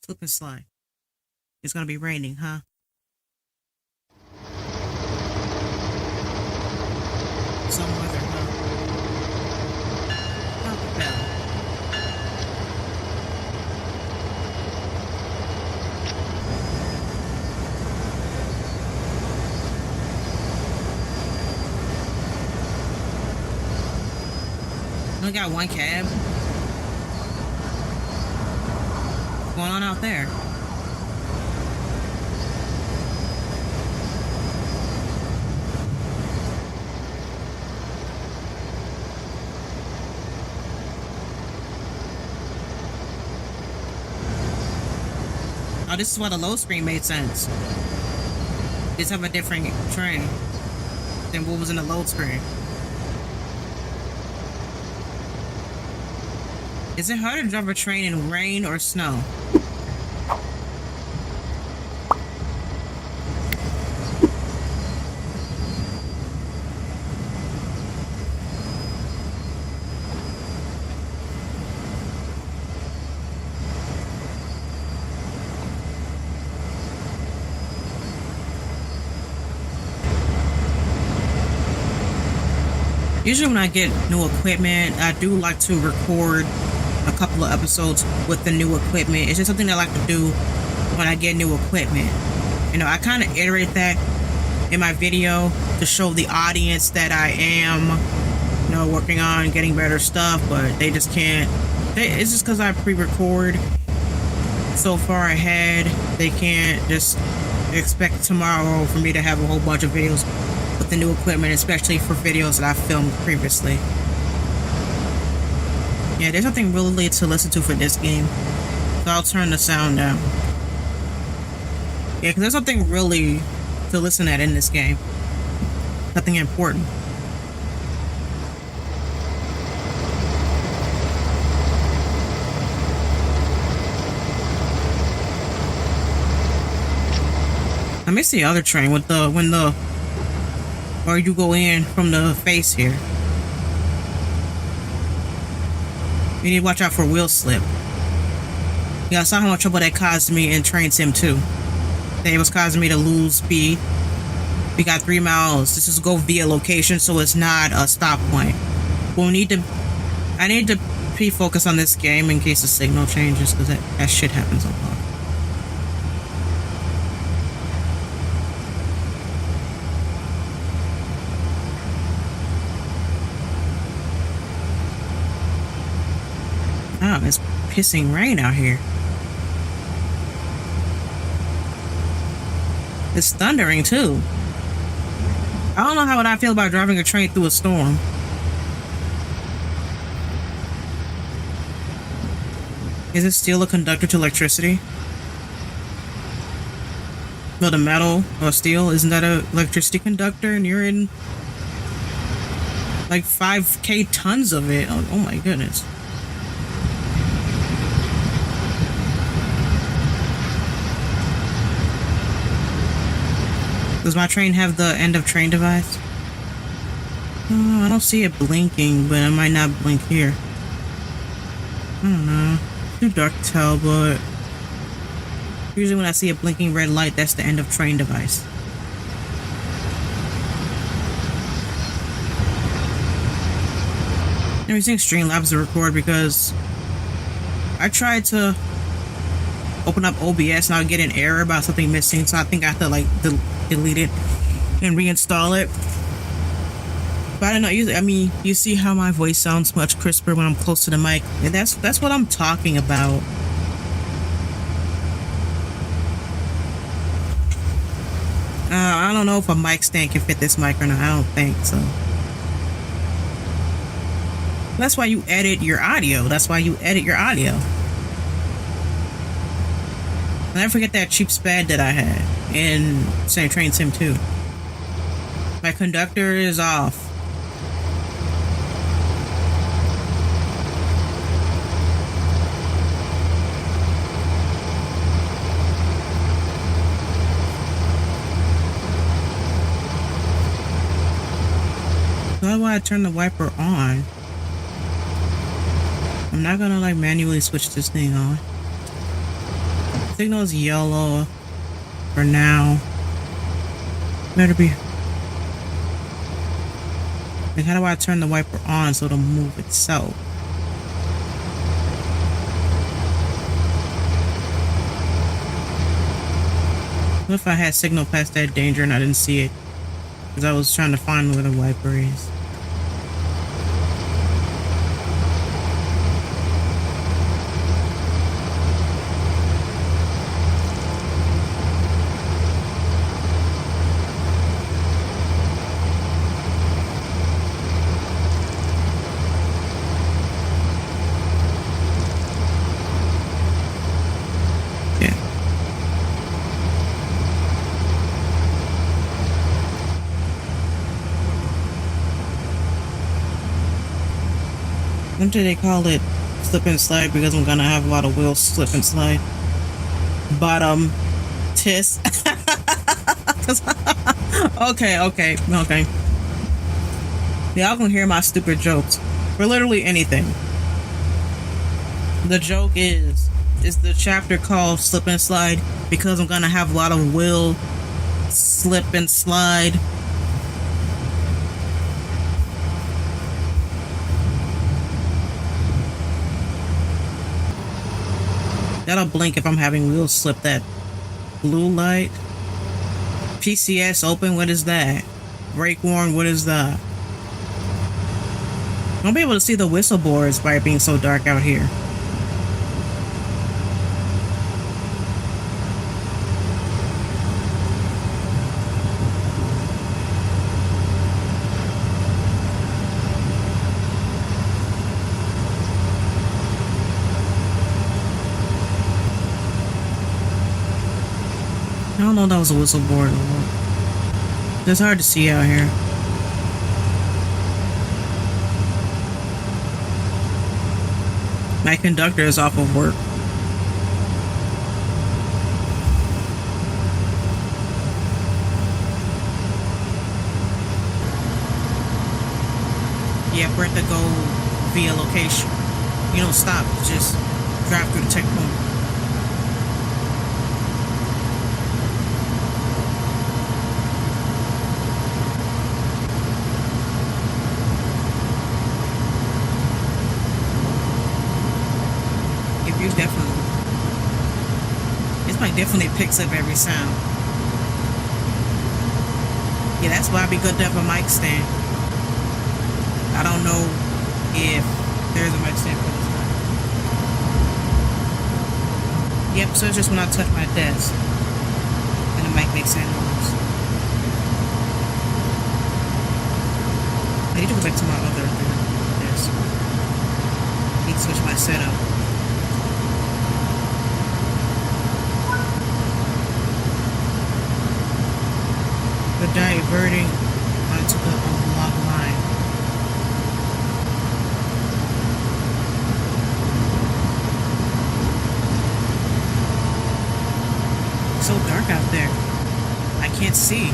Slip and slide. It's gonna be raining, huh? Some weather, huh? Not the bell. Only got one cab. What's going on out there? Oh, this is why the load screen made sense. These have a different train than what was in the load screen. Is it hard to drive a train in rain or snow? Usually when I get new equipment, I do like to record a couple of episodes with the new equipment. It's just something I like to do when I get new equipment. You know, I kind of iterate that in my video to show the audience that I am, you know, working on getting better stuff, but they just can't. It's just because I pre-record so far ahead, they can't just expect tomorrow for me to have a whole bunch of videos with the new equipment, especially for videos that I filmed previously. Yeah, there's nothing really to listen to for this game, so I'll turn the sound down. Yeah, because there's something really to listen at in this game. Nothing important. I miss the other train with where you go in from the face here. You need to watch out for wheel slip. Yeah, I saw how much trouble that caused me in Train Sim 2. It was causing me to lose speed. We got 3 miles. This is go via location, so it's not a stop point. I need to pre-focus on this game in case the signal changes, because that shit happens a lot. Oh, it's pissing rain out here. It's thundering too. I don't know how would I feel about driving a train through a storm. Is it still a conductor to electricity? No, the metal or steel, isn't that an electricity conductor? And you're in like 5K tons of it. Oh my goodness. Does my train have the end of train device? Oh, I don't see it blinking, but it might not blink here. I don't know. Too dark to tell, but usually when I see a blinking red light, that's the end of train device. I'm using Streamlabs to record because I tried to open up OBS and I'll get an error about something missing, so I think I have to like delete it and reinstall it. But I don't know, you see how my voice sounds much crisper when I'm close to the mic, and that's what I'm talking about. I don't know if a mic stand can fit this mic or not. I don't think so. That's why you edit your audio. I'll never forget that cheap spad that I had in Train Sim 2. My conductor is off. Why do I turn the wiper on? I'm not gonna like manually switch this thing on. Signal's yellow for now. Better be. Like, how do I turn the wiper on so it'll move itself? What if I had signal past that danger and I didn't see it? Because I was trying to find where the wiper is. When do they call it slip and slide? Because I'm gonna have a lot of wheels slip and slide. Bottom tis. Okay. Y'all gonna hear my stupid jokes for literally anything. The joke is the chapter called Slip and Slide because I'm gonna have a lot of wheel slip and slide. That'll blink if I'm having wheels slip. That blue light. PCS open, what is that? Brake warn, what is that? I won't be able to see the whistle boards by it being so dark out here. I don't know if that was a whistle board or what. It's hard to see out here. My conductor is off of work. Yeah, we're at the go via location. You don't stop, just drive through the checkpoint. You definitely. This mic definitely picks up every sound. Yeah, that's why it'd be good to have a mic stand. I don't know if there's a mic stand for this mic. Yep, so it's just when I touch my desk and the mic makes that noise. I need to go back to my other desk. I need to switch my setup. We're diverting onto the log line. It's so dark out there. I can't see.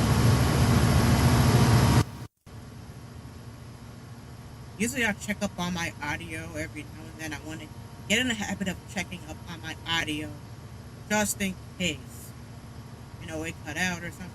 Usually I check up on my audio every now and then. I want to get in the habit of checking up on my audio just in case. You know, it cut out or something.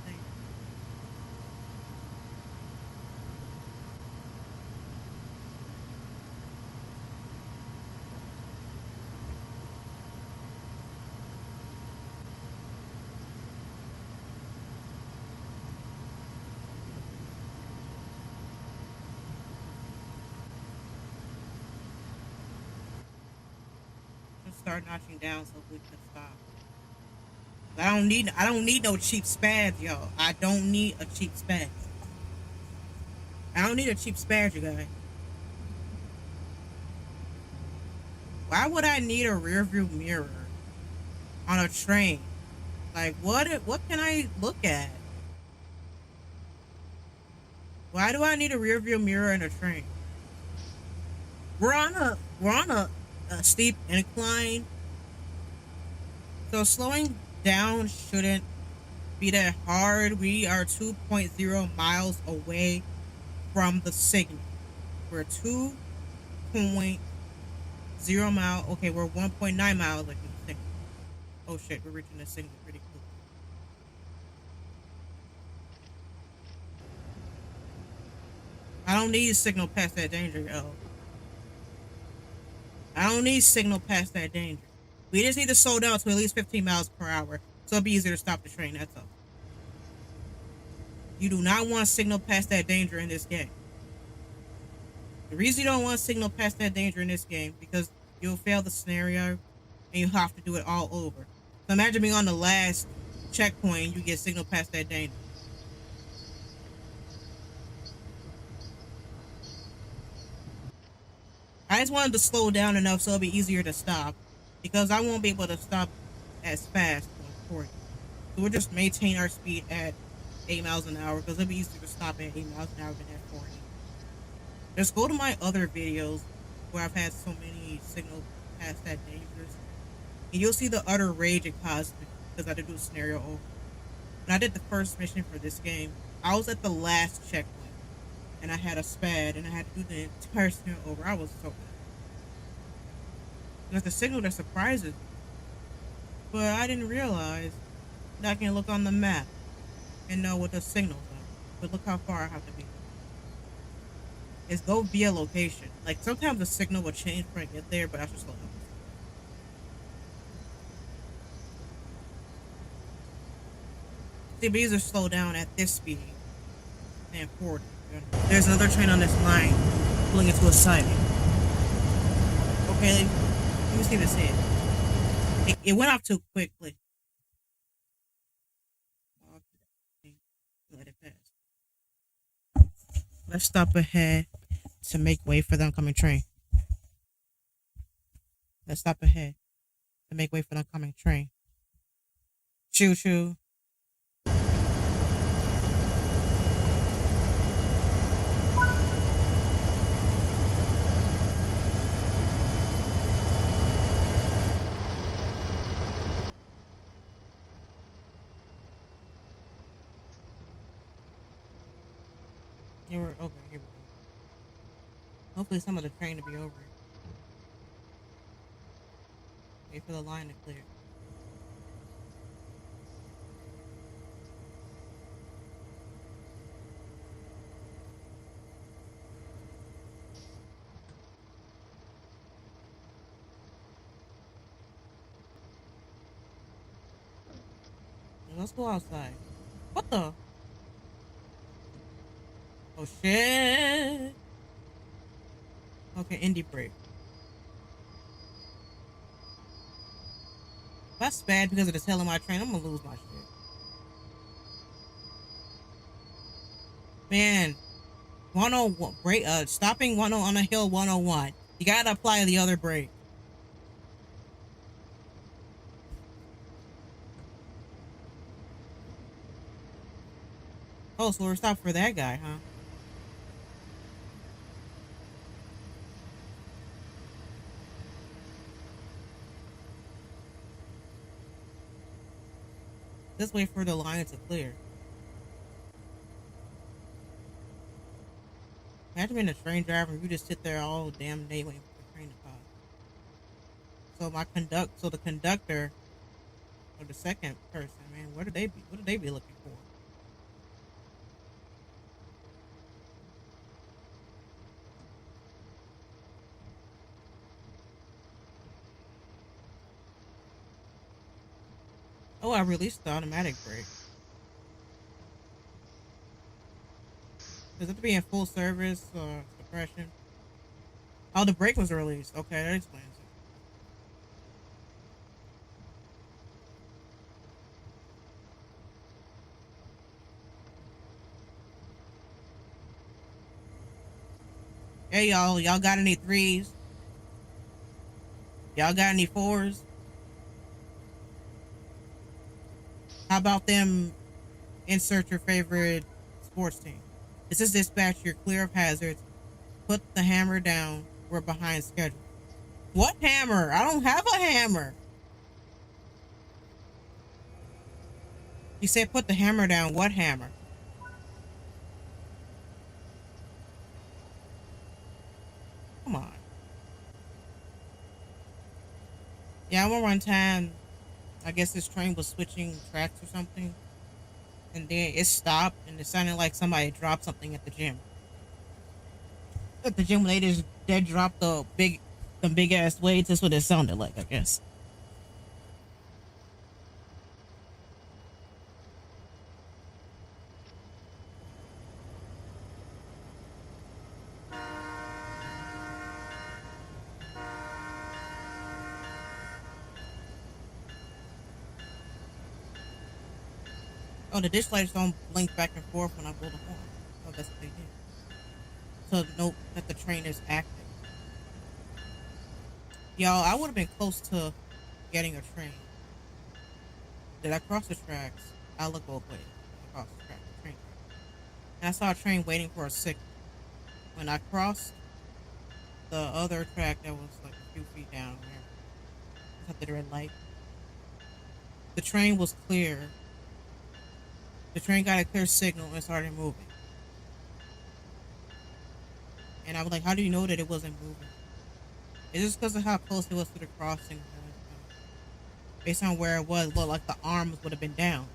Start notching down so we can stop. I don't need no cheap spaz, yo. I don't need a cheap spaz. I don't need a cheap spaz, you guys. Why would I need a rear view mirror on a train? Like what can I look at? Why do I need a rear view mirror in a train? We're on a steep incline, so slowing down shouldn't be that hard. We are 2.0 miles away from the signal. We're 2.0 miles. Okay, we're 1.9 miles away from the signal. Oh shit, we're reaching the signal pretty quick. I don't need signal past that danger, yo. I don't need signal past that danger. We just need to slow down to at least 15 miles per hour, so it'll be easier to stop the train, that's all. You do not want signal past that danger in this game. The reason you don't want signal past that danger in this game because you'll fail the scenario and you have to do it all over. So imagine being on the last checkpoint and you get signal past that danger. I just wanted to slow down enough so it'll be easier to stop because I won't be able to stop as fast going forward. So we'll just maintain our speed at 8 miles an hour because it'll be easier to stop at 8 miles an hour than at 40. Just go to my other videos where I've had so many signal past that dangerous, and you'll see the utter rage it caused me because I had to do a scenario over. When I did the first mission for this game, I was at the last checkpoint, and I had a SPAD, and I had to do the entire scenario over. I was so mad. And it's the signal that surprises me, but I didn't realize that I can look on the map and know what the signals are. But look how far I have to be. Is go via location. Like sometimes the signal will change when I get there, but that's just slow down. See, but these are slow down at this speed and 40. There's another train on this line pulling into a siding. Okay, let me see this here. It went off too quickly. Let it pass. Let's stop ahead to make way for the oncoming train. Let's stop ahead to make way for the oncoming train. Choo choo. Here we're over. Here we go. Hopefully some of the train to be over. Wait for the line to clear. Let's go outside. What the? Oh shit. Okay, indie break. That's bad because of the tail of my train. I'm gonna lose my shit. Man, 101 break. Stopping 10 on a hill 101. You gotta apply the other brake. Oh, so we're stopped for that guy, huh? Let's wait for the line to clear. Imagine being a train driver and you just sit there all damn day waiting for the train to pass. So the conductor or the second person, man, where do they be? What do they be looking for? Oh, I released the automatic brake. Does it have to be in full service or suppression? Oh, the brake was released. Okay, that explains it. Hey, y'all got any threes? Y'all got any fours? How about them insert your favorite sports team? This is dispatch. You're clear of hazards. Put the hammer down. We're behind schedule. What hammer? I don't have a hammer. You said put the hammer down. What hammer? Come on. Yeah, I'm gonna run time I guess this train was switching tracks or something, and then it stopped, and it sounded like somebody dropped something at the gym. At the gym, when they dropped the big ass weights. That's what it sounded like, I guess. Oh, the dish lights don't blink back and forth when I blow the horn. Oh, that's what they did. So note that the train is active. Y'all, I would have been close to getting a train. Did I cross the tracks? I look both ways. I crossed the track, the train. And I saw a train waiting for a signal. When I crossed the other track that was like a few feet down there, it's at the red light. The train was clear. The train got a clear signal and started moving. And I was like, how do you know that it wasn't moving? It's just because of how close it was to the crossing. Based on where it was, it looked like the arms would have been down.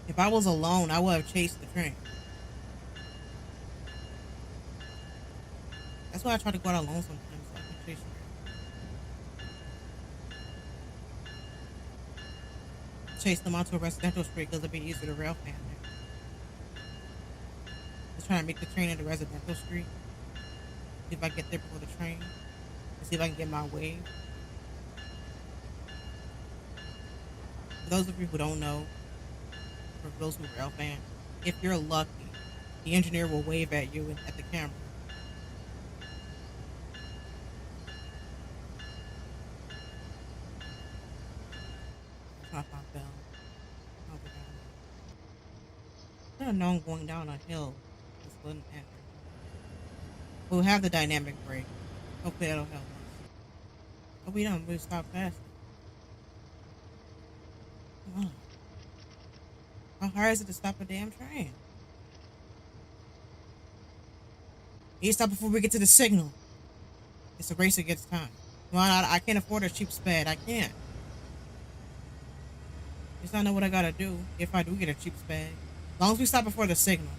If I was alone, I would have chased the train. That's why I try to go out alone sometimes, so I can chase them. Chase them onto a residential street because it'd be easier to rail fan there. Just trying to make the train into residential street. See if I can get there before the train. And see if I can get my wave. For those of you who don't know, for those who rail fan, if you're lucky, the engineer will wave at you at the camera. That's not my bell. I'll go down. I should have known going down a hill. This wouldn't end. We'll have the dynamic brake. Hopefully that'll help us. Oh, we don't. We stop fast. Come on. How hard is it to stop a damn train? You stop before we get to the signal. It's a race against time. Well, I can't afford a cheap sped. I can't. Just don't know what I gotta do if I do get a cheap sped. As long as we stop before the signal.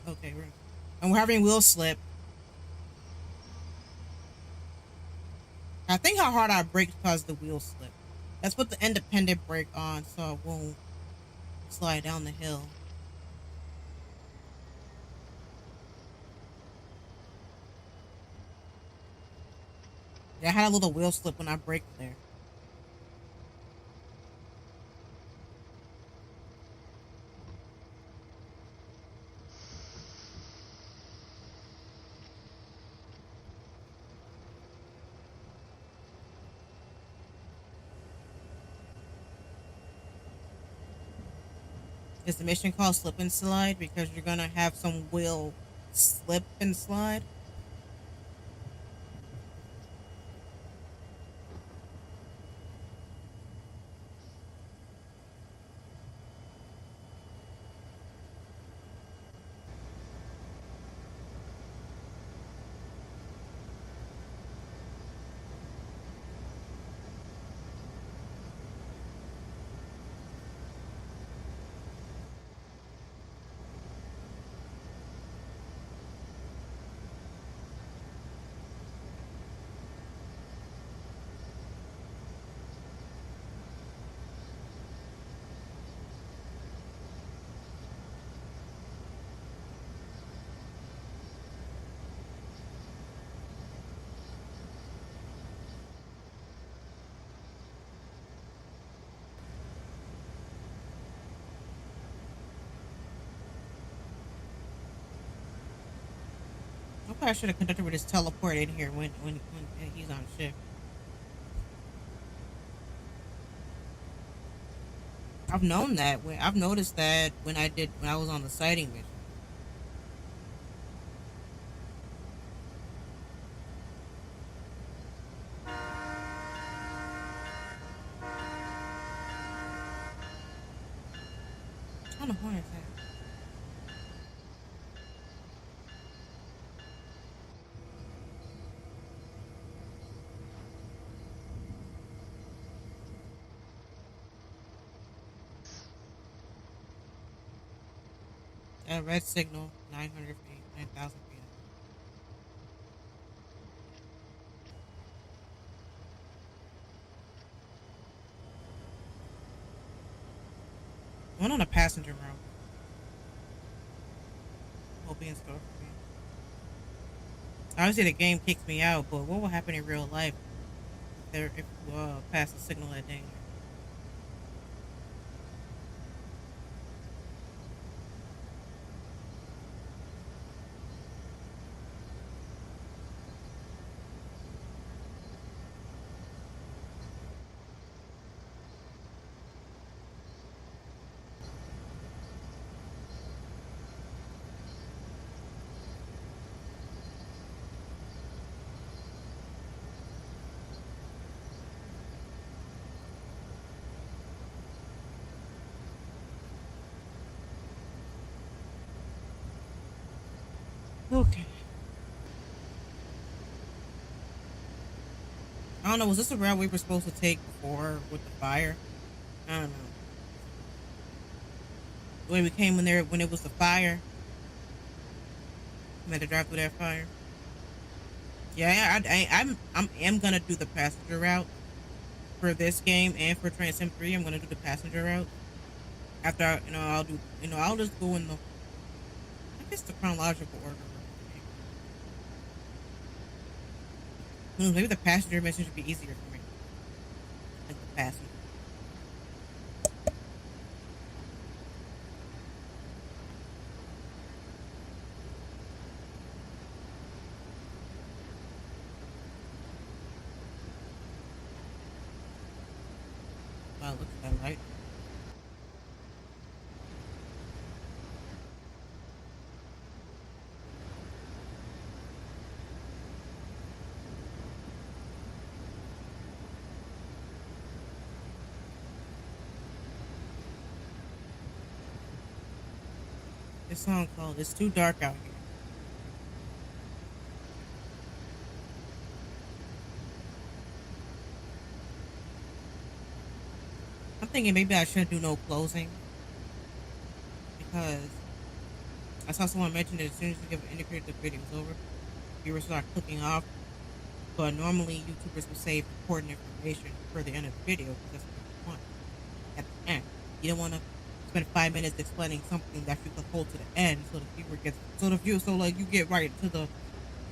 Okay, and we're having wheel slip. I think how hard I braked caused the wheel slip. Let's put the independent brake on so it won't slide down the hill. Yeah, I had a little wheel slip when I braked there. Is the mission called Slip and Slide because you're gonna have some wheel slip and slide? I probably should have conducted with his teleport in here when he's on shift. I've known that. I've noticed that when I was on the sighting mission. What kind of horn is that? Red signal, 900 feet, 9,000 feet. One on a passenger route will be in store for me. Obviously, the game kicks me out, but what will happen in real life if you pass a signal at danger? Okay. I don't know. Was this the route we were supposed to take before with the fire? I don't know. The way we came when when it was the fire, we had to drive through that fire. Yeah, I am gonna do the passenger route for this game and for Train Sim 3. I'm gonna do the passenger route. After I'll do I'll just go in I guess the chronological order. Maybe the passenger mission should be easier for me. Like the passenger. Wow, look at that light. This song called "It's Too Dark Out Here." I'm thinking maybe I shouldn't do no closing because I saw someone mention that as soon as you give an indicator the video is over, viewers start clicking off. But normally YouTubers will save important information for the end of the video because that's what you want at the end. You don't want to spend 5 minutes explaining something that you can hold to the end so the viewer gets so like you get right to the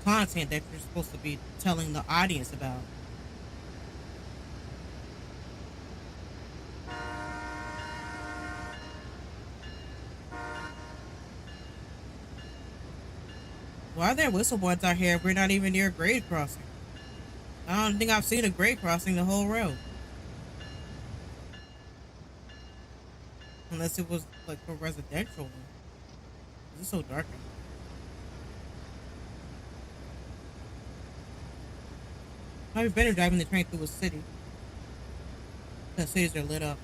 content that you're supposed to be telling the audience about. Why are there whistle boards out here if we're not even near a grade crossing? I don't think I've seen a grade crossing the whole road. Unless it was like for residential. It's so dark. Might be better driving the train through a city. The cities are lit up.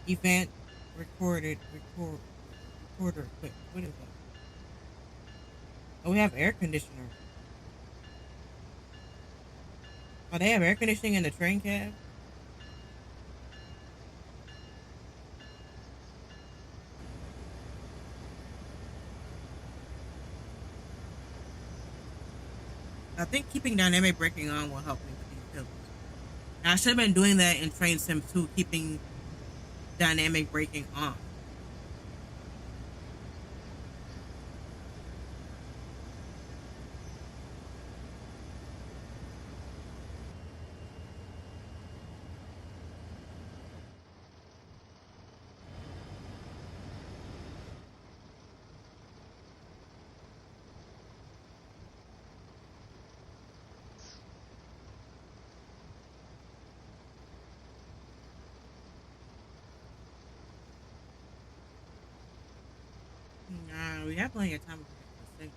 Event recorder equipment. What is that? Oh, we have air conditioner. Oh, they have air conditioning in the train cab? I think keeping dynamic braking on will help me with these hills. Now, I should have been doing that in Train Sim 2, keeping dynamic braking on. Nah, we have plenty of time to get the signal.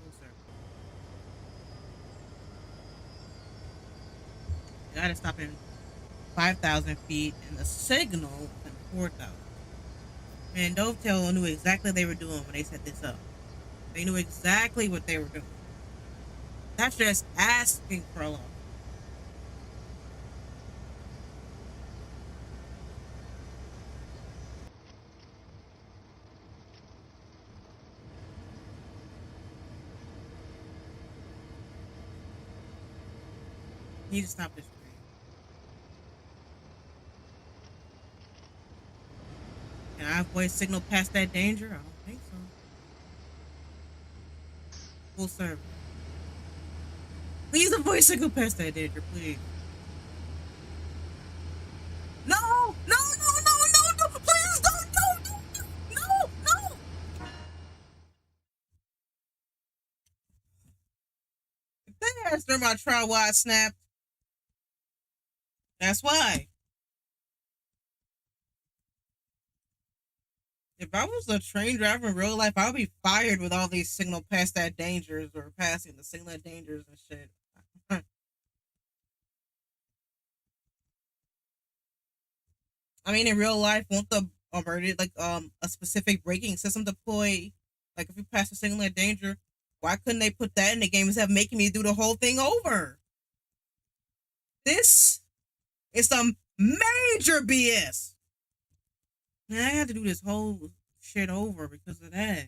Oh, sir. You gotta stop in 5,000 feet and the signal in 4,000. Man, Dovetail knew exactly what they were doing when they set this up. They knew exactly what they were doing. That's just asking for a lot. Need to stop this train. Can I avoid signal past that danger? I don't think so. Full service. Please avoid signal past that danger, please. No! No! No! No! No! No! Please don't! No! No! That has during my trial why I snapped. That's why. If I was a train driver in real life, I would be fired with all these signal past that dangers or passing the signal dangers and shit. I mean, in real life, won't the a specific braking system deploy? Like, if you pass a signal at danger, why couldn't they put that in the game instead of making me do the whole thing over? This is some major BS. Man, I had to do this whole shit over because of that.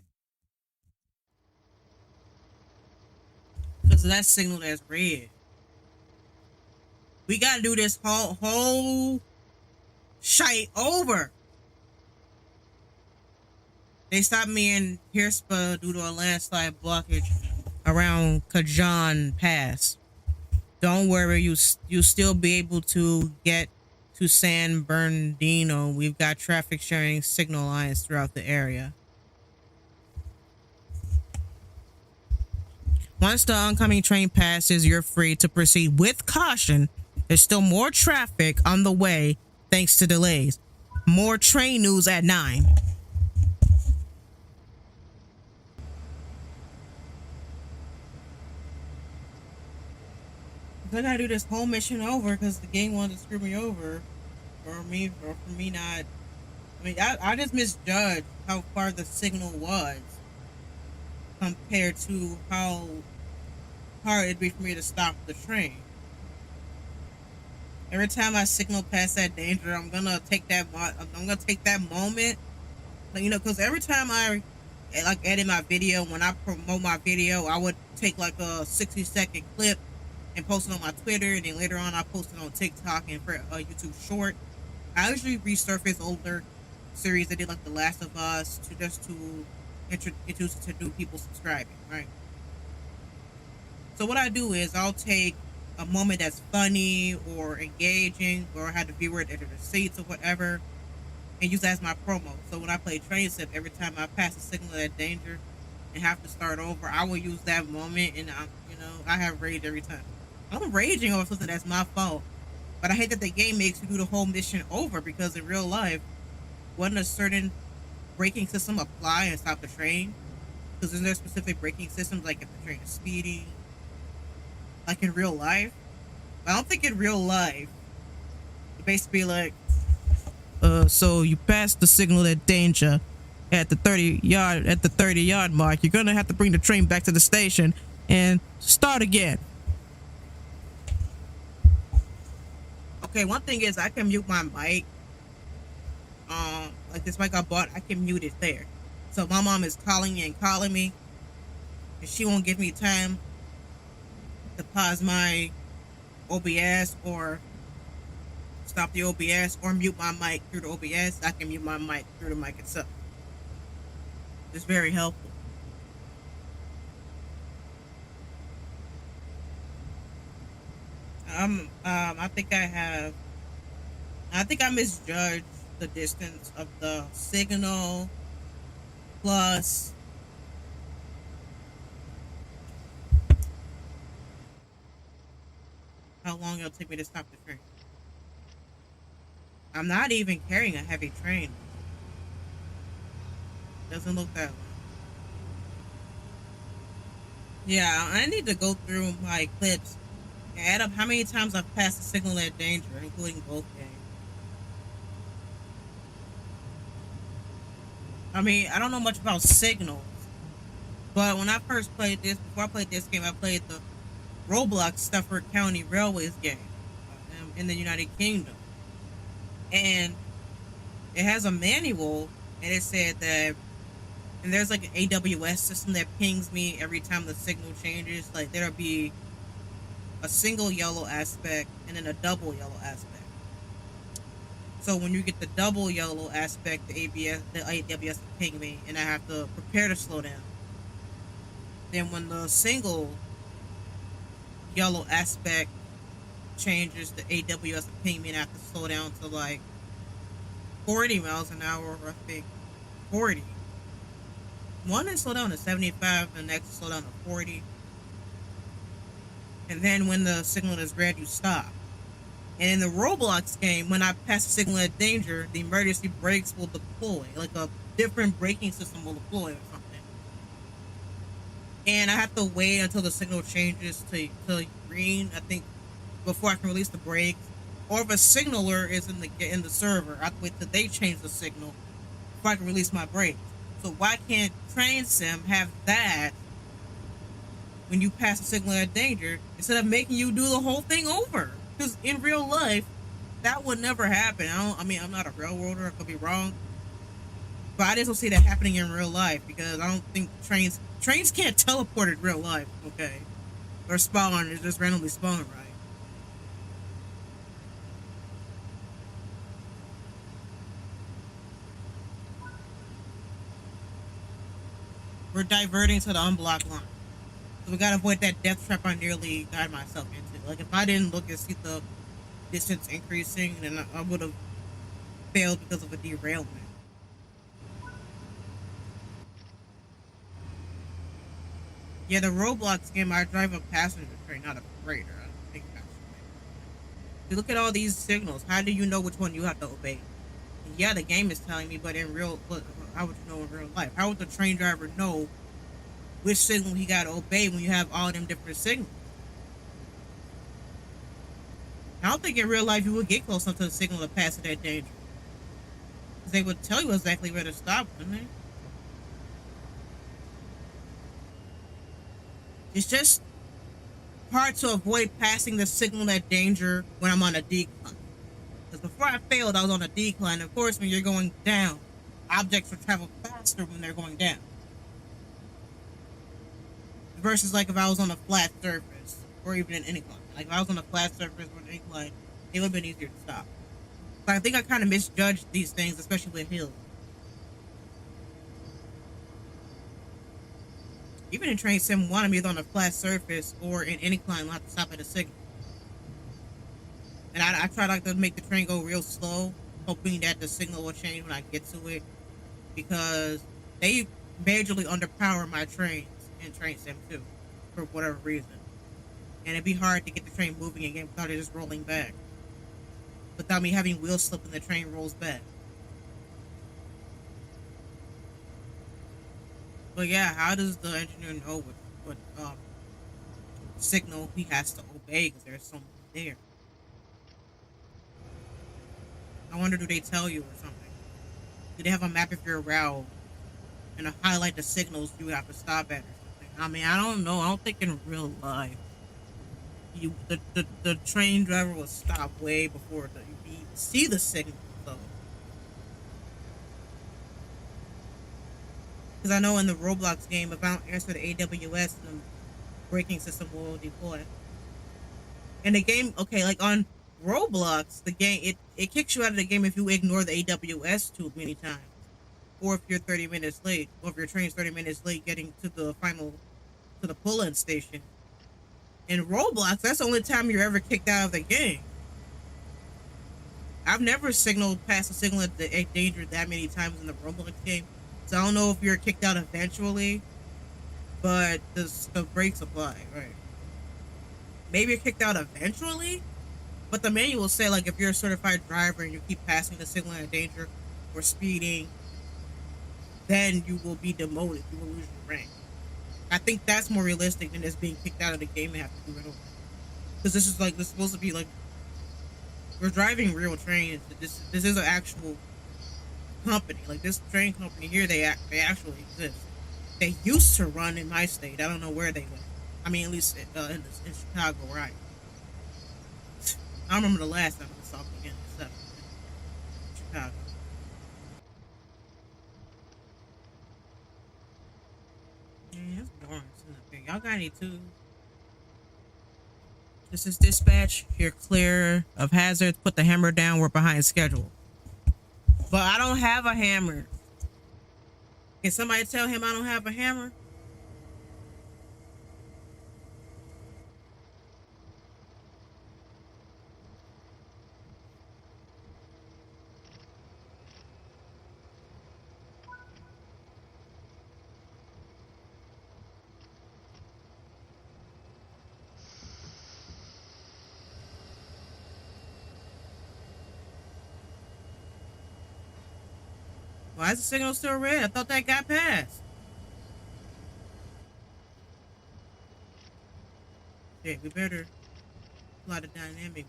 Because of that signal that's red. We gotta do this whole shite over. They stopped me in Hirspa due to a landslide blockage around Cajon Pass. Don't worry, you still be able to get to San Bernardino. We've got traffic sharing signal lines throughout the area. Once the oncoming train passes, you're free to proceed with caution. There's still more traffic on the way thanks to delays. More train news at 9. I gotta do this whole mission over because the game wanted to screw me over, or for me not. I mean, I just misjudged how far the signal was compared to how hard it'd be for me to stop the train. Every time I signal past that danger, I'm gonna take that moment, because every time I edit my video, when I promote my video, I would take like a 60-second clip and post it on my Twitter, and then later on I post it on TikTok and for a YouTube short. I usually resurface older series that did like The Last of Us to introduce it to new people subscribing, right? So what I do is I'll take a moment that's funny or engaging or had the viewer enter the seats or whatever and use that as my promo. So when I play Train Sim, every time I pass a signal at danger and have to start over, I will use that moment, and I have rage every time. I'm raging over something that's my fault. But I hate that the game makes you do the whole mission over because in real life, wouldn't a certain braking system apply and stop the train? Because isn't there specific braking systems, like if the train is speeding? Like in real life? I don't think in real life, it basically like, so you passed the signal at danger at the 30-yard mark. You're gonna have to bring the train back to the station and start again. Okay, one thing is I can mute my mic. Like this mic I bought, I can mute it there. So my mom is calling me, and she won't give me time to pause my OBS or stop the OBS or mute my mic through the OBS. I can mute my mic through the mic itself. It's very helpful. I think I misjudged the distance of the signal plus how long it'll take me to stop the train. I'm not even carrying a heavy train. Doesn't look that way. Yeah, I need to go through my clips and add up how many times I've passed the signal at danger, including both games. I mean, I don't know much about signals, but when I first played this, before I played this game, I played the Roblox Stafford County Railways game in the United Kingdom. And it has a manual, and it said that, and there's like an AWS system that pings me every time the signal changes. Like there'll be a single yellow aspect, and then a double yellow aspect. So when you get the double yellow aspect, the AWS will ping me, and I have to prepare to slow down. Then when the single yellow aspect changes, the AWS will ping me, and I have to slow down to like 40 miles an hour, or I think 40. One is slow down to 75, and the next is slow down to 40. And then when the signal is red, you stop. And in the Roblox game, when I pass a signal of danger, the emergency brakes will deploy, like a different braking system will deploy or something. And I have to wait until the signal changes to green, I think, before I can release the brakes. Or if a signaler is in the server, I have to wait till they change the signal before I can release my brakes. So why can't Train Sim have that when you pass a signal of danger instead of making you do the whole thing over? Because in real life, that would never happen. I mean, I'm not a railroader. I could be wrong, but I just don't see that happening in real life because I don't think trains can't teleport in real life. Okay, or spawn. It's just randomly spawn, right? We're diverting to the unblocked line. So we gotta avoid that death trap I nearly got myself into. Like if I didn't look and see the distance increasing, then I would have failed because of a derailment. Yeah, the Roblox game, I drive a passenger train, not a freighter. I don't think that's right. You look at all these signals. How do you know which one you have to obey? And yeah, the game is telling me, but how would you know in real life? How would the train driver know which signal he got to obey when you have all them different signals? I don't think in real life you would get close enough to the signal to pass it that danger. Because they would tell you exactly where to stop, wouldn't they? It's just hard to avoid passing the signal at danger when I'm on a decline. Because before I failed, I was on a decline. Of course, when you're going down, objects will travel faster when they're going down. Versus like if I was on a flat surface or even an incline. Like if I was on a flat surface or an incline, it would have been easier to stop. But I think I kind of misjudged these things, especially with hills. Even in Train Sim 1, I'm either on a flat surface or in incline, I'll have to stop at a signal. And I try like to make the train go real slow, hoping that the signal will change when I get to it, because they majorly underpower my trains in Train Sim 2 for whatever reason. And it'd be hard to get the train moving again without it just rolling back. Without me having wheel slip and the train rolls back. But yeah, how does the engineer know what signal he has to obey because there's someone there? I wonder, do they tell you or something? Do they have a map of your route and highlight the signals you have to stop at or something? I mean, I don't know. I don't think in real life the train driver will stop way before you even see the signal. So, because I know in the Roblox game, if I don't answer the AWS, the braking system will deploy. And the game, okay, like on Roblox, the game it kicks you out of the game if you ignore the AWS too many times, or if you're 30 minutes late, or if your train's 30 minutes late getting to the pull-in station. In Roblox, that's the only time you're ever kicked out of the game. I've never signaled past a signal at the danger that many times in the Roblox game, so I don't know if you're kicked out eventually, but the brakes apply, right? Maybe you're kicked out eventually, but the manual say like if you're a certified driver and you keep passing the signal in danger or speeding, then you will be demoted. You will lose your rank. I think that's more realistic than just being kicked out of the game and have to do it over. Because this is supposed to be like we're driving real trains. This is an actual company. Like this train company here, they actually exist. They used to run in my state. I don't know where they went. I mean, at least in Chicago, right? I remember the last time I saw them again in Chicago. Yeah, it's boring. Y'all got any tubes? This is dispatch. You're clear of hazards. Put the hammer down. We're behind schedule. But I don't have a hammer. Can somebody tell him I don't have a hammer? Why is the signal still red? I thought that got passed. Okay, we better apply the dynamic brake.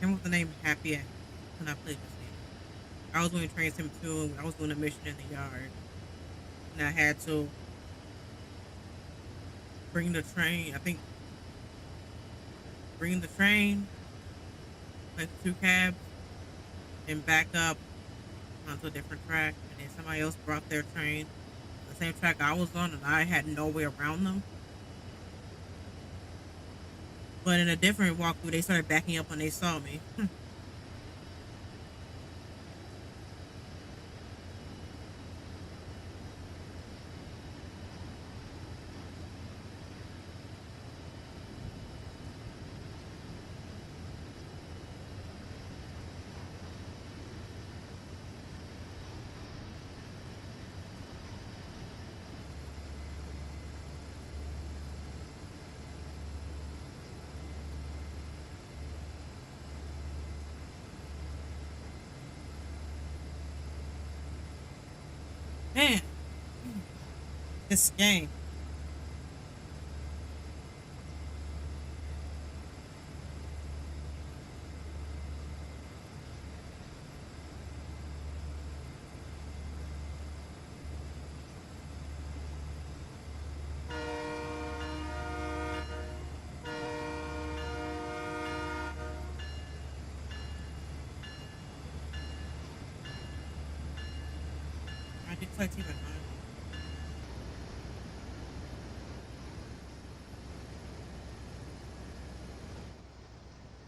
Came with the name Happy Act when I played this game. I was doing Train Sim 2 and I was doing a mission in the yard. And I had to bring the train, bring the train, like 2 cabs, and back up onto a different track. And then somebody else brought their train, the same track I was on, and I had no way around them. But in a different walkthrough, they started backing up when they saw me. Man, this game. I did play TV.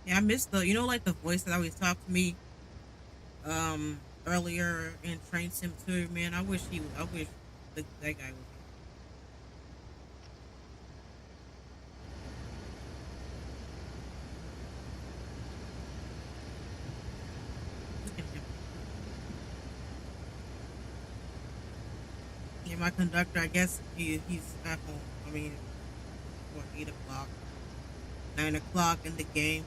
Yeah, I missed like the voice that always talked to me earlier in Train Sim 2, man. I wish that guy was here. Look at him. Yeah, my conductor, I guess he's at home. I mean, what, 8 o'clock, 9 o'clock in the game.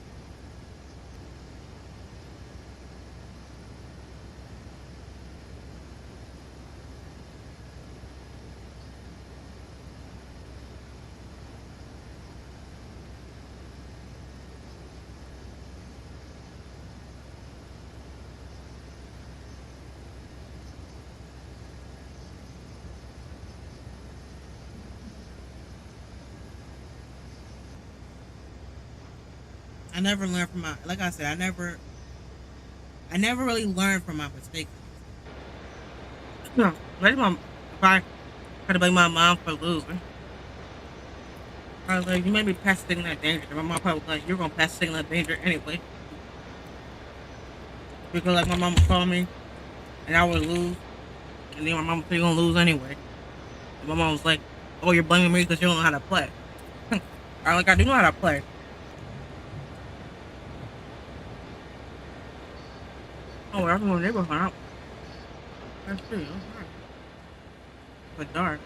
I never learned from my like I said, I never really learned from my mistakes. No, maybe if I try to blame my mom for losing. I was like, you made me pass the signal of danger. My mom probably was like, you're gonna pass the signal of danger anyway. Because like my mom would call me and I would lose. And then my mom said you're gonna lose anyway. And my mom was like, oh, you're blaming me because you don't know how to play. I like I do know how to play. Oh, everyone neighborhood. That's true. Okay. But dark.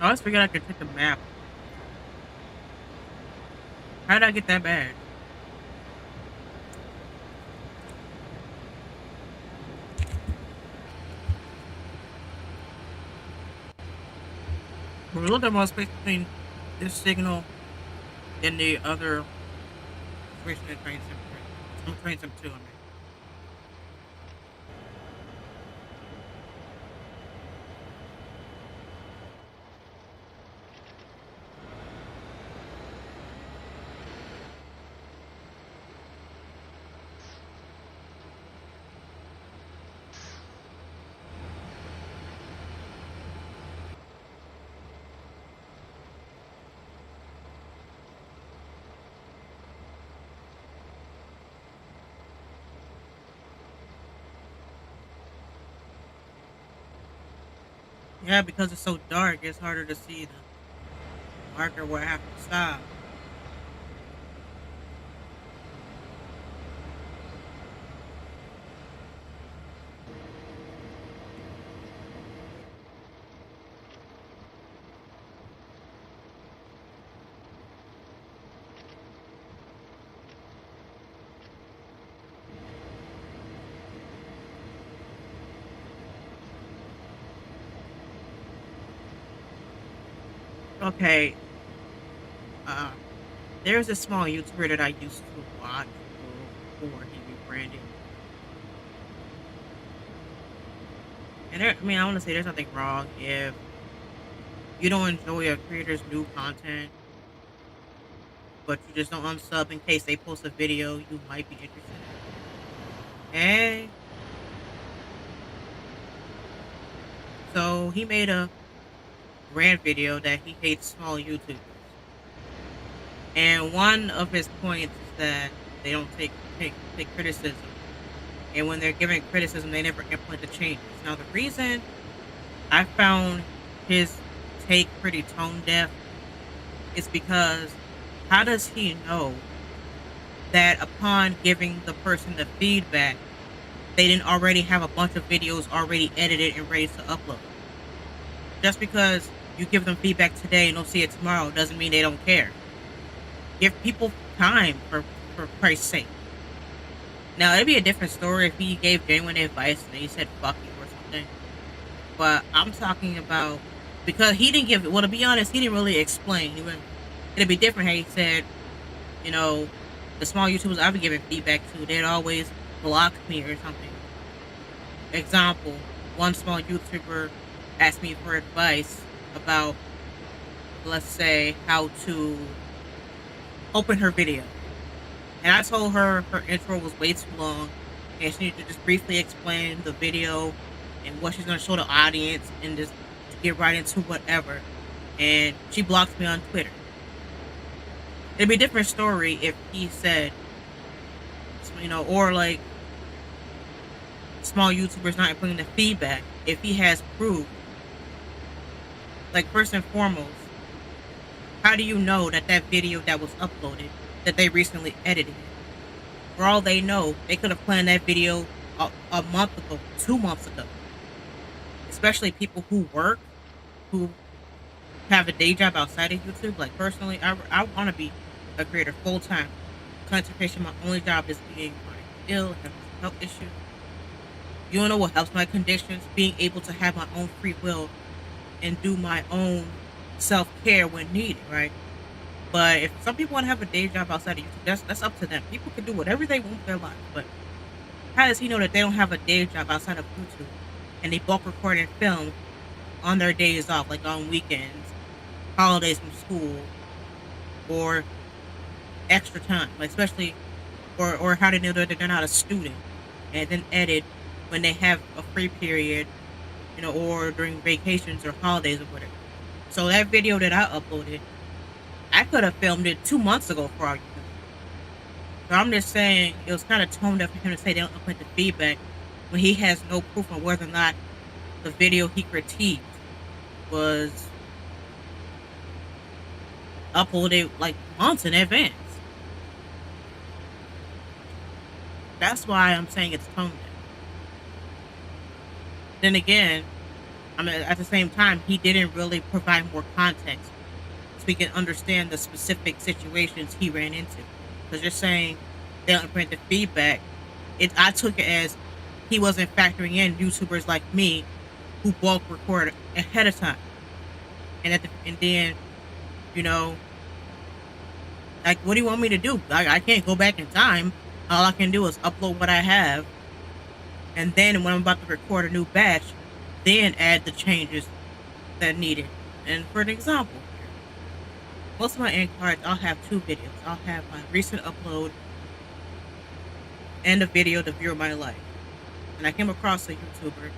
I always figured I could take the map. How did I get that bad? We're a little bit more space between this signal than the other situation in Train Sim 3. Train Sim 2, I mean. Yeah, because it's so dark, it's harder to see the marker where I have to stop. Okay, uh, there's a small YouTuber that I used to watch before he rebranded. And I mean, I want to say there's nothing wrong if you don't enjoy a creator's new content, but you just don't unsub in case they post a video you might be interested in. And so he made a rant video that he hates small YouTubers. And one of his points is that they don't take criticism. And when they're giving criticism, they never implement the changes. Now, the reason I found his take pretty tone deaf is because how does he know that upon giving the person the feedback, they didn't already have a bunch of videos already edited and ready to upload? Just because you give them feedback today and they'll see it tomorrow doesn't mean they don't care. Give people time for Christ's sake. Now, it'd be a different story if he gave genuine advice and he said fuck you or something. But I'm talking about because he didn't give it. Well, to be honest, he didn't really explain. It'd be different had he said, you know, the small YouTubers I've been giving feedback to, they'd always block me or something. Example, one small YouTuber asked me for advice about, let's say, how to open her video. And I told her her intro was way too long and she needed to just briefly explain the video and what she's going to show the audience and just get right into whatever. And she blocked me on Twitter. It'd be a different story if he said, or like small YouTubers not putting the feedback. If he has proof, like first and foremost, how do you know that that video that was uploaded, that they recently edited it? For all they know, they could have planned that video a month ago, 2 months ago. Especially people who work, who have a day job outside of YouTube. Like personally, I want to be a creator full time. Concentration, my only job is being ill, having some health issues. You don't know what helps my conditions? Being able to have my own free will and do my own self-care when needed, right? But if some people want to have a day job outside of YouTube, that's up to them. People can do whatever they want with their life. But how does he know that they don't have a day job outside of YouTube and they bulk record and film on their days off, like on weekends, holidays from school, or extra time, like especially, or how do they know that they're not a student and then edit when they have a free period, or during vacations or holidays or whatever. So that video that I uploaded, I could have filmed it 2 months ago for all you know. So I'm just saying it was kind of tone deaf for him to say they don't implement the feedback when he has no proof on whether or not the video he critiqued was uploaded like months in advance. That's why I'm saying it's tone deaf. Then again, I mean, at the same time, he didn't really provide more context so we can understand the specific situations he ran into. Because you're saying they don't implement the feedback. I took it as he wasn't factoring in YouTubers like me who bulk record ahead of time. And then, like, what do you want me to do? I can't go back in time. All I can do is upload what I have. And then when I'm about to record a new batch, then add the changes that needed. And for an example, most of my end cards, I'll have 2 videos. I'll have my recent upload and a video to view my life. And I came across a YouTuber.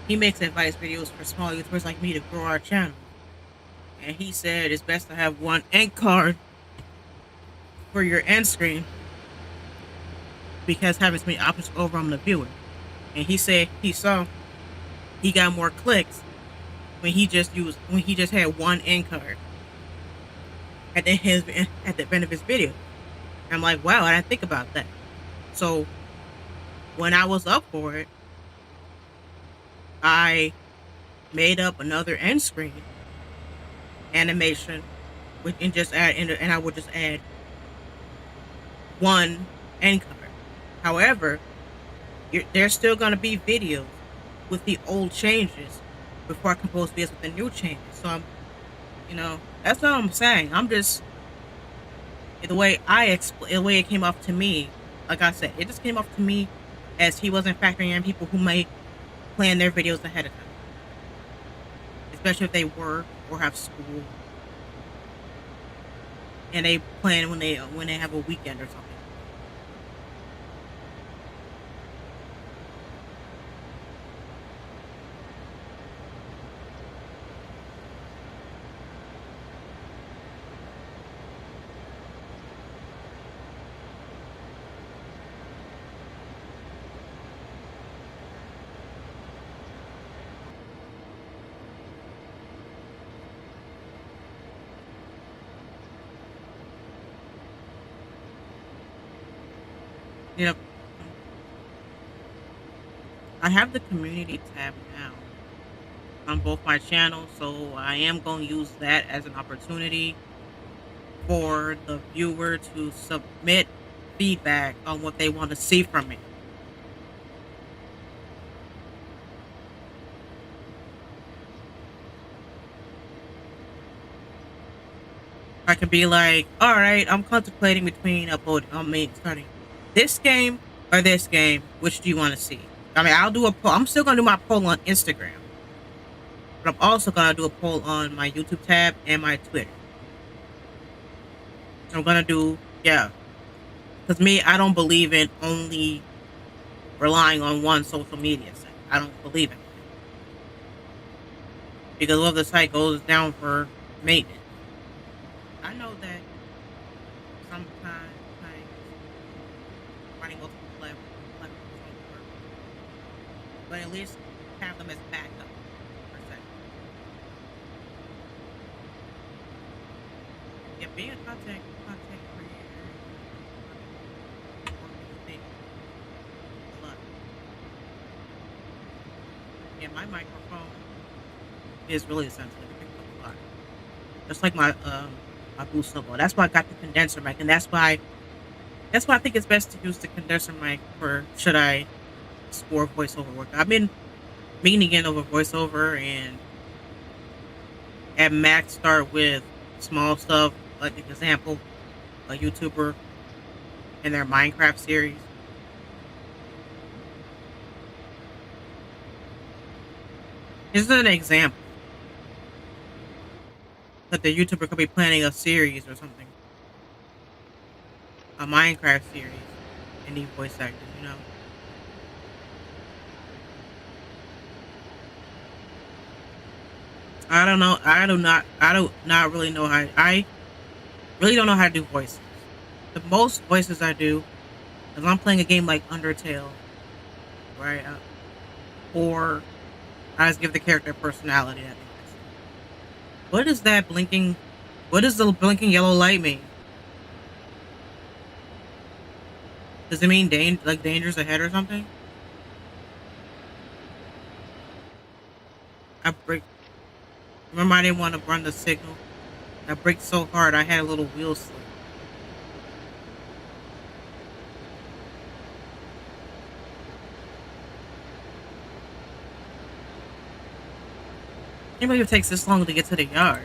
He makes advice videos for small YouTubers like me to grow our channel. And he said it's best to have one end card for your end screen because having so many options over on the viewer. And he said he got more clicks when he just had one end card at the end of his video. I'm like, wow, I didn't think about that. So when I was up for it, I made up another end screen animation with and just add and I would just add one end card. However, there's still going to be videos with the old changes before I compose videos with the new changes. So that's what I'm saying. I'm just the way it came off to me. Like I said, it just came off to me as he wasn't factoring in people who may plan their videos ahead of time, especially if they work or have school and they plan when they have a weekend or something. Yep. I have the community tab now on both my channels, so I am going to use that as an opportunity for the viewer to submit feedback on what they want to see from me. I can be like, all right, I'm contemplating between starting this game or this game. Which do you want to see? I mean, I'll do a poll. I'm still going to do my poll on Instagram, but I'm also going to do a poll on my YouTube tab and my Twitter. I'm going to do, yeah. Because me, I don't believe in only relying on one social media site. I don't believe in it. Because what if the site goes down for maintenance? I know that sometimes running multiple platforms don't work, but at least have them as backup per se. Yeah, being a content creator, a lot. Yeah, my microphone is really sensitive. It picks up a lot. Just like my boost level. That's why I got the condenser mic, and that's why I think it's best to use the condenser mic for should I score voiceover work. I've been meaning to get over voiceover and at max start with small stuff, like an example, a YouTuber in their Minecraft series. This is an example that the YouTuber could be planning a series or something, a Minecraft series, and need voice actors. I don't know. I do not really know how. I really don't know how to do voices. The most voices I do is I'm playing a game like Undertale, right? Or I just give the character personality. I think that's it. What is that blinking? What does the blinking yellow light mean? Does it mean like danger's ahead or something? I break. Remember, I didn't want to run the signal. I braked so hard, I had a little wheel slip. Can't believe it takes this long to get to the yard.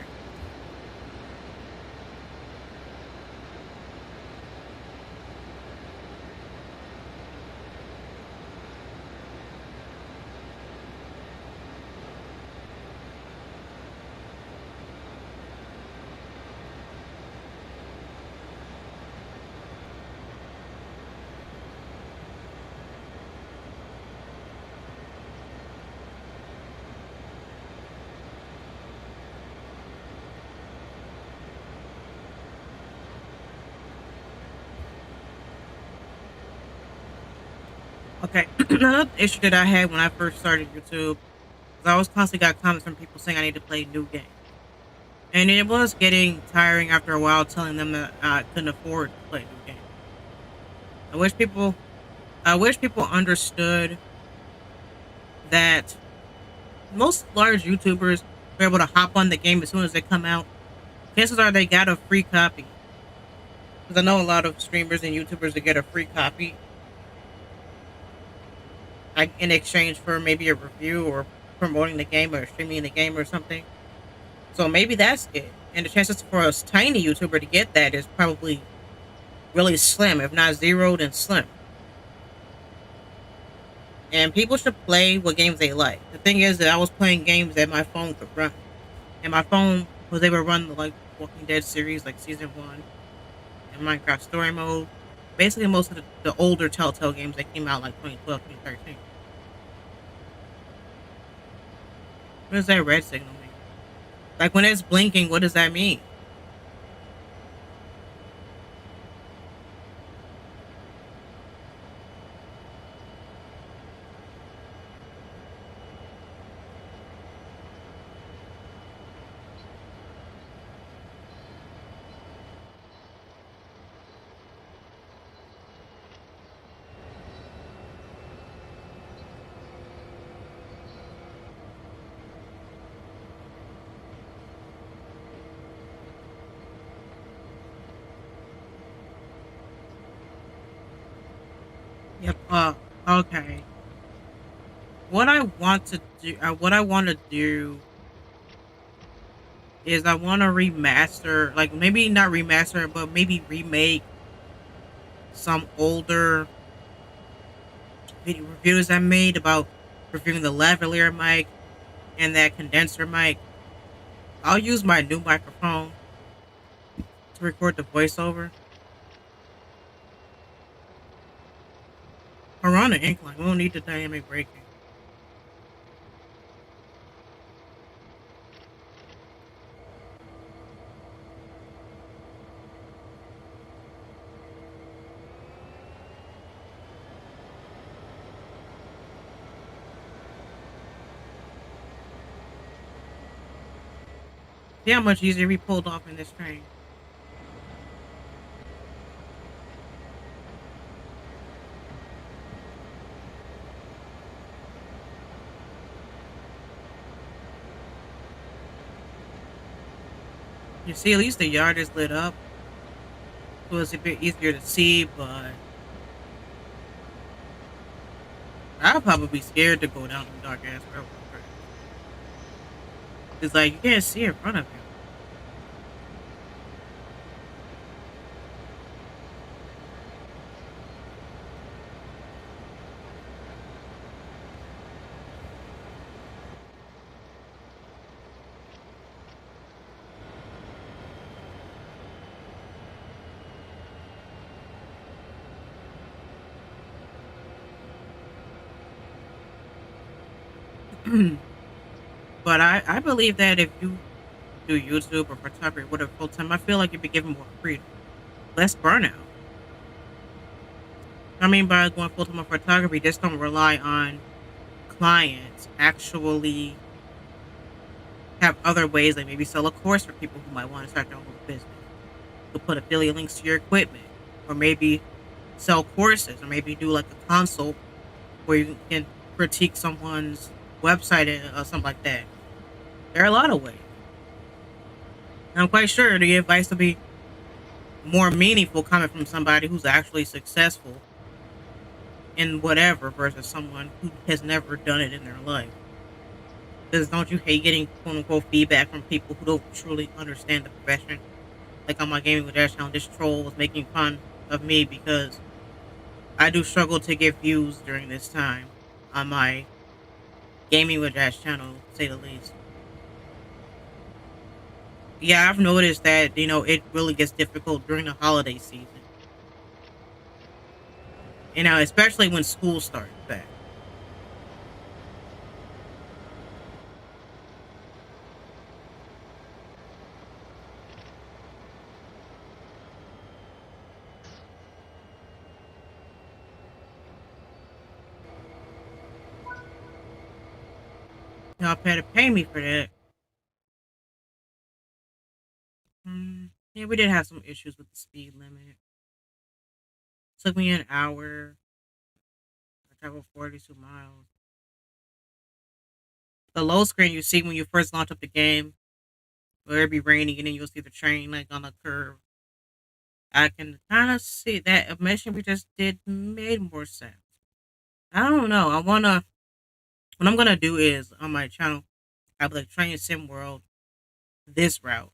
Okay, another issue that I had when I first started YouTube Because I always constantly got comments from people saying I need to play new games. And it was getting tiring after a while telling them that I couldn't afford to play new games. I wish people I wish people understood that most large YouTubers are able to hop on the game as soon as they come out. Chances are they got a free copy. Because I know a lot of streamers and YouTubers that get a free copy, like in exchange for maybe a review or promoting the game or streaming the game or something. So maybe that's it. And the chances for a tiny YouTuber to get that is probably really slim, if not zero, then slim. And people should play what games they like. The thing is that I was playing games that my phone could run, and my phone was able to run the like Walking Dead series, like season 1, and Minecraft Story Mode. Basically, most of the older Telltale games that came out like 2012, 2013. What does that red signal mean? Like when it's blinking, what does that mean? Yep. Okay. What I want to do is I want to remaster, like maybe not remaster, but maybe remake some older video reviews I made about reviewing the lavalier mic and that condenser mic. I'll use my new microphone to record the voiceover. Around the incline, we don't need the dynamic braking. See how much easier we pulled off in this train. You see, at least the yard is lit up, so it's a bit easier to see, but I'll probably be scared to go down the dark ass road. It's like you can't see in front of you. But I believe that if you do YouTube or photography, whatever full time, I feel like you'd be given more freedom, less burnout. I mean, by going full time on photography, just don't rely on clients. Actually, have other ways, like maybe sell a course for people who might want to start their own business. You could put affiliate links to your equipment, or maybe sell courses, or maybe do like a consult where you can critique someone's website or something like that. There are a lot of ways. And I'm quite sure the advice will be more meaningful coming from somebody who's actually successful in whatever versus someone who has never done it in their life. Because don't you hate getting quote unquote feedback from people who don't truly understand the profession? Like on my Gaming with Dash channel, this troll was making fun of me because I do struggle to get views during this time on my Gaming with Dash channel, to say the least. Yeah, I've noticed that, it really gets difficult during the holiday season. Especially when school starts back. Y'all had to pay me for that. Yeah, we did have some issues with the speed limit. Took me an hour. I traveled 42 miles. The low screen you see when you first launch up the game, where it be raining and then you'll see the train like on a curve. I can kind of see that admission we just did made more sense. I don't know. What I'm gonna do is on my channel, I have like Train Sim World, this route.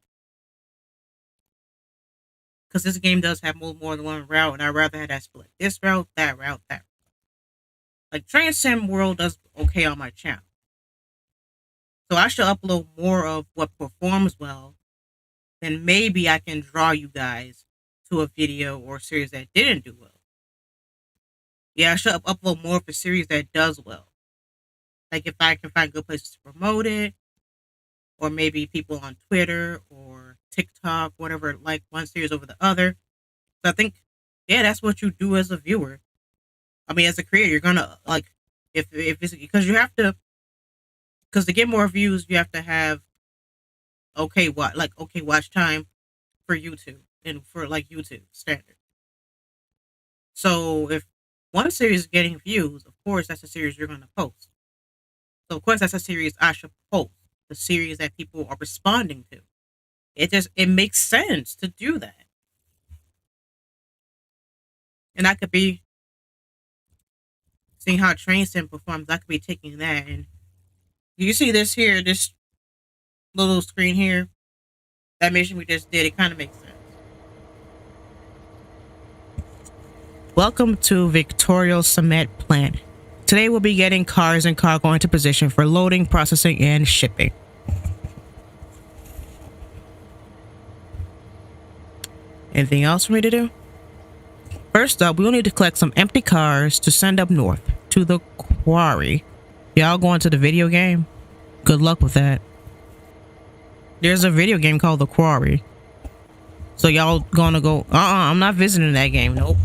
Because this game does have more than one route, and I'd rather have that split. This route, that route, that route. Like Train Sim World does okay on my channel. So I should upload more of what performs well. Then maybe I can draw you guys to a video or series that didn't do well. Yeah, I should upload more of a series that does well. Like if I can find good places to promote it, or maybe people on Twitter or TikTok, whatever, like one series over the other. So I think, yeah, that's what you do as a viewer. I mean, as a creator, you're gonna like if it's because you have to, because to get more views, you have to have okay watch time for YouTube and for like YouTube standard. So if one series is getting views, of course that's a series you're gonna post. So of course that's a series I should post. The series that people are responding to. It makes sense to do that. And I could be seeing how Train Sim performs. I could be taking that, and you see this here, this little screen here, that mission we just did. It kind of makes sense. Welcome to Victoria Cement Plant. Today we'll be getting cars and cargo into position for loading, processing, and shipping. Anything else for me to do? First up, we'll need to collect some empty cars to send up north to the quarry. Y'all going to the video game? Good luck with that. There's a video game called The Quarry. So y'all gonna go, I'm not visiting that game, nope.